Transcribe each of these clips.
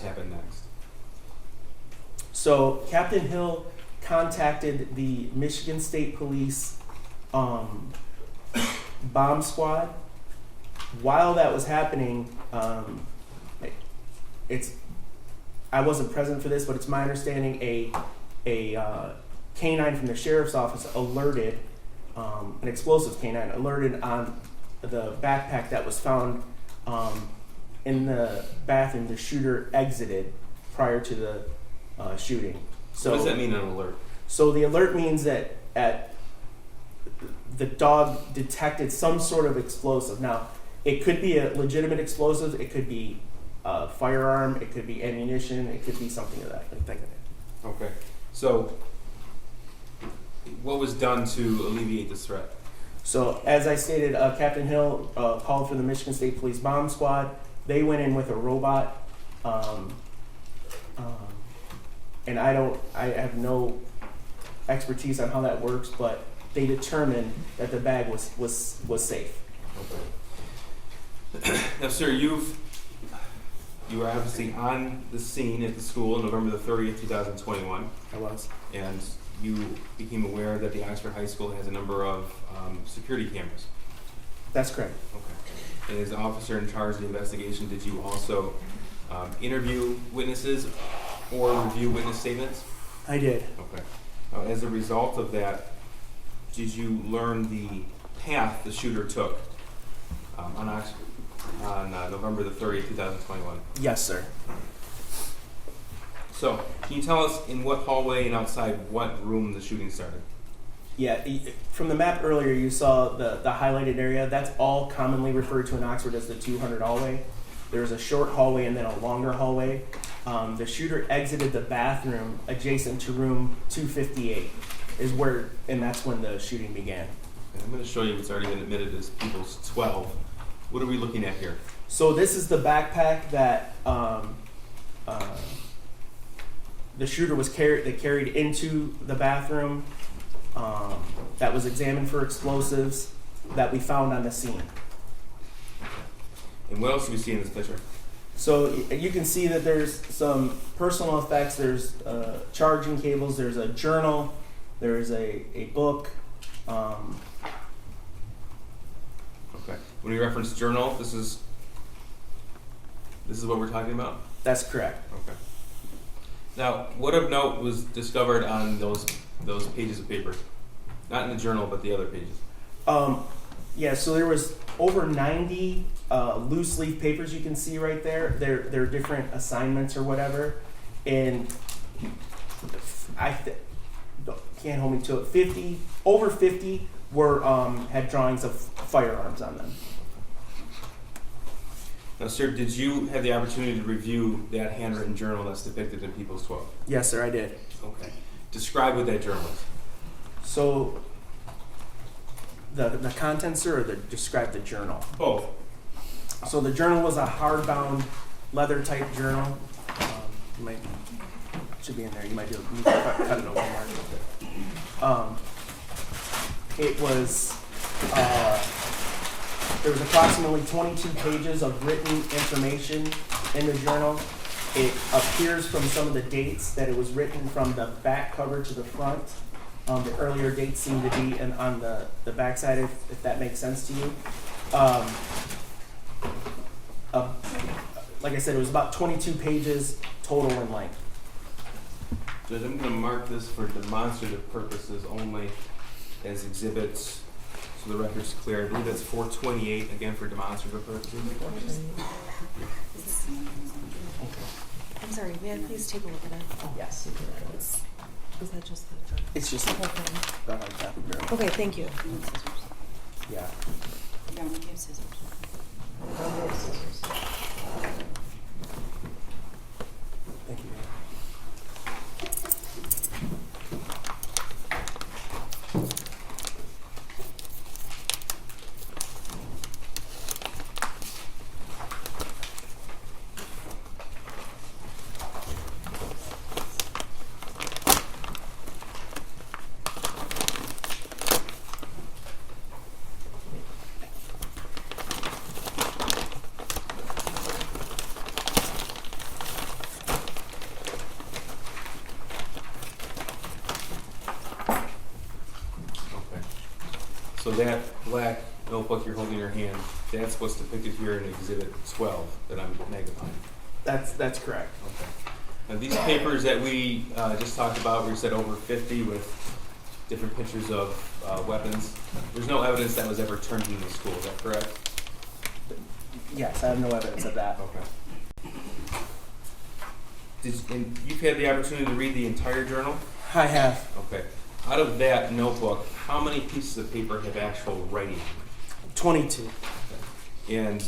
happened next? So Captain Hill contacted the Michigan State Police bomb squad. While that was happening, I wasn't present for this, but it's my understanding a canine from the sheriff's office alerted, an explosives canine alerted on the backpack that was found in the bathroom the shooter exited prior to the shooting. So what does that mean, an alert? So the alert means that the dog detected some sort of explosive. Now, it could be a legitimate explosive, it could be a firearm, it could be ammunition, it could be something of that. Okay. So what was done to alleviate this threat? So as I stated, Captain Hill called for the Michigan State Police bomb squad. They went in with a robot, and I have no expertise on how that works, but they determined that the bag was safe. Okay. Now, sir, you were obviously on the scene at the school on November the 30th, 2021. I was. And you became aware that the Oxford High School has a number of security cameras. That's correct. Okay. And as the officer in charge of the investigation, did you also interview witnesses or review witness statements? I did. Okay. As a result of that, did you learn the path the shooter took on November the 30th, 2021? Yes, sir. So, can you tell us in what hallway and outside what room the shooting started? Yeah, from the map earlier, you saw the highlighted area. That's all commonly referred to in Oxford as the 200 hallway. There's a short hallway and then a longer hallway. The shooter exited the bathroom adjacent to room 258, and that's when the shooting began. And I'm going to show you what's already been admitted as People's 12. What are we looking at here? So this is the backpack that the shooter was carried into the bathroom. That was examined for explosives that we found on the scene. And what else do we see in this picture? So you can see that there's some personal effects. There's charging cables. There's a journal. There's a book. Okay. When we reference journal, this is what we're talking about? That's correct. Okay. Now, what of note was discovered on those pages of paper? Not in the journal, but the other pages. Yeah, so there was over 90 loose leaf papers you can see right there. They're different assignments or whatever. And can't hold me to it. Over 50 had drawings of firearms on them. Now, sir, did you have the opportunity to review that handwritten journal that's depicted in People's 12? Yes, sir, I did. Okay. Describe what that journal is. So, the contents, sir, or describe the journal? Both. So the journal was a hardbound leather type journal. Should be in there. You might need to cut it open more. It was there was approximately 22 pages of written information in the journal. It appears from some of the dates that it was written from the back cover to the front. The earlier dates seem to be on the back side, if that makes sense to you. Like I said, it was about 22 pages total in length. Judge, I'm going to mark this for demonstrative purposes only as exhibits, so the record's clear. I believe that's 428, again for demonstrative purposes. I'm sorry, may I please take a look at it? Yes. Is that just the journal? It's just the whole thing? the hard copy journal. Okay, thank you. Yeah. Yeah, we have scissors. Thank you. So that black notebook you're holding in your hand, that's what's depicted here in Exhibit 12 that I'm magnifying. That's correct. Okay. Now these papers that we just talked about, we said over 50 with different pictures of weapons. There's no evidence that was ever turned into the school. Is that correct? Yes, I have no evidence of that. Okay. And you've had the opportunity to read the entire journal? I have Okay. Out of that notebook, how many pieces of paper have actual writing? 22. And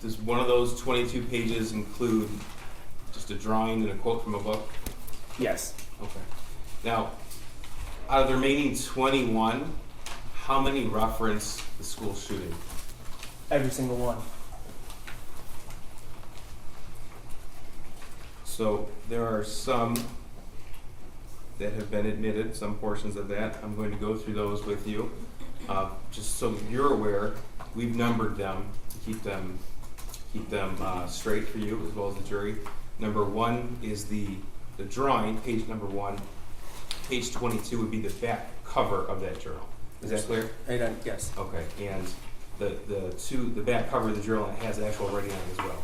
does one of those 22 pages include just a drawing and a quote from a book? Yes. Okay. Now, out of the remaining 21, how many reference the school shooting? Every single one. So there are some that have been admitted, some portions of that. I'm going to go through those with you. Just so you're aware, we've numbered them to keep them straight for you as well as the jury. Number 1 is the drawing, page number 1. Page 22 would be the back cover of that journal. Is that clear? Yes. Okay, and the back cover of the journal has actual writing on it as well.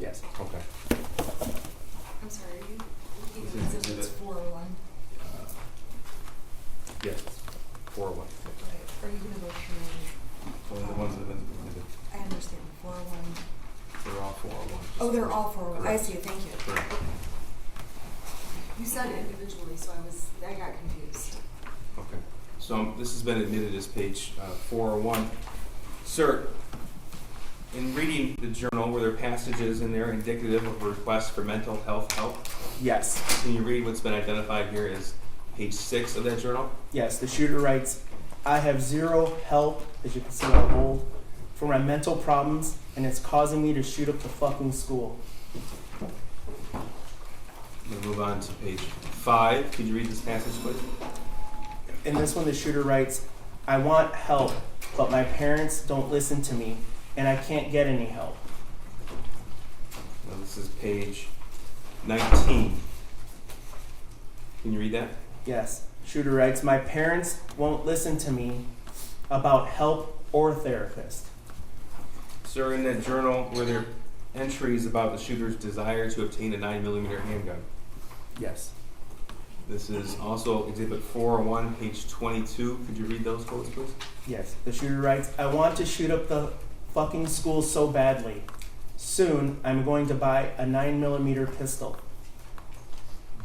Yes. Okay. I'm sorry, are you looking This is at Exhibits exhibit- 401? Yes, 401. Are you gonna go through, Only the ones that have been submitted. I understand, 401. They're all 401. Oh, they're all 401, I Correct. see, thank you. Correct. You said individually, so I got confused. Okay. So this has been admitted as page 401. Sir, in reading the journal, were there passages in there indicative of a request for mental health help? Yes. Can you read what's been identified here as page 6 of that journal? Yes. The shooter writes, "I have zero help, as you can see on bold, for my mental problems, and it's causing me to shoot up the fucking school." We'll move on to page 5. Could you read this passage, please? In this one, the shooter writes, "I want help, but my parents don't listen to me, and I can't get any help." Now, this is page 19. Can you read that? Yes. Shooter writes, "My parents won't listen to me about help or therapist." Sir, in that journal, were there entries about the shooter's desire to obtain a 9mm handgun? Yes. This is also Exhibit 401, page 22. Could you read those quotes, please? Yes. The shooter writes, "I want to shoot up the fucking school so badly. Soon, I'm going to buy a 9mm pistol."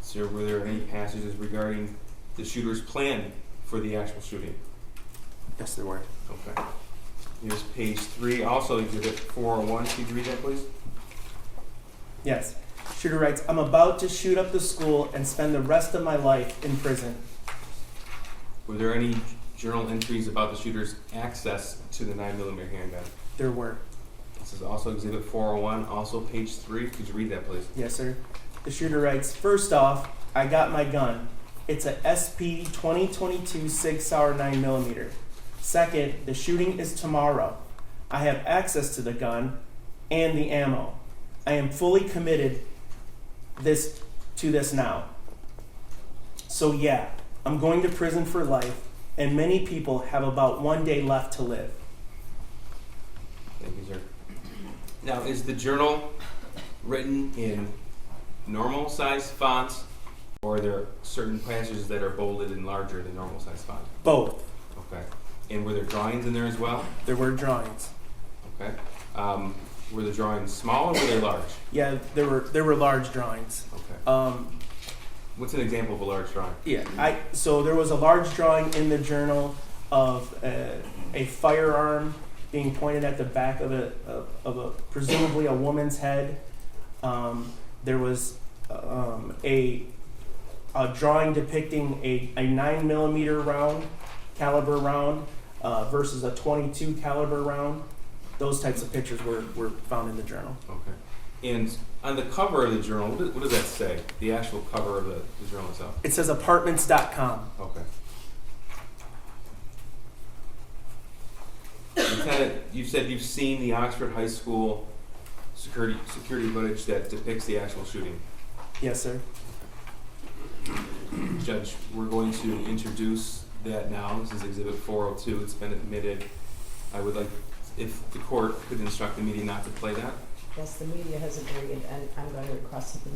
Sir, were there any passages regarding the shooter's plan for the actual shooting? Yes, there were. Okay. Here's page 3, also Exhibit 401. Could you read that, please? Yes. Shooter writes, "I'm about to shoot up the school and spend the rest of my life in prison." Were there any journal entries about the shooter's access to the 9mm handgun? There were. This is also Exhibit 401, also page 3. Could you read that, please? Yes, sir. The shooter writes, "First off, I got my gun. It's a SP 2022 Sig Sauer 9mm. Second, the shooting is tomorrow. I have access to the gun and the ammo. I am fully committed to this now. So yeah, I'm going to prison for life, and many people have about 1 day left to live." Thank you, sir. Now, is the journal written in normal size fonts, or are there certain passages that are bolded and larger than normal size font? Both. Okay. And were there drawings in there as well? There were drawings. Okay. Were the drawings small or were they large? Yeah, there were large drawings. Okay. What's an example of a large drawing? So there was a large drawing in the journal of a firearm being pointed at the back of a presumably a woman's head. There was a drawing depicting a 9mm caliber round versus a .22 caliber round. Those types of pictures were found in the journal. Okay. And on the cover of the journal, what does that say? The actual cover of the journal itself? It says apartments.com. Okay. Lieutenant, you said you've seen the Oxford High School security footage that depicts the actual shooting. Yes, sir. Judge, we're going to introduce that now. This is Exhibit 402. It's been admitted. I would like, if the court could instruct the media not to play that. Yes, the media has agreed, and I'm going to request that the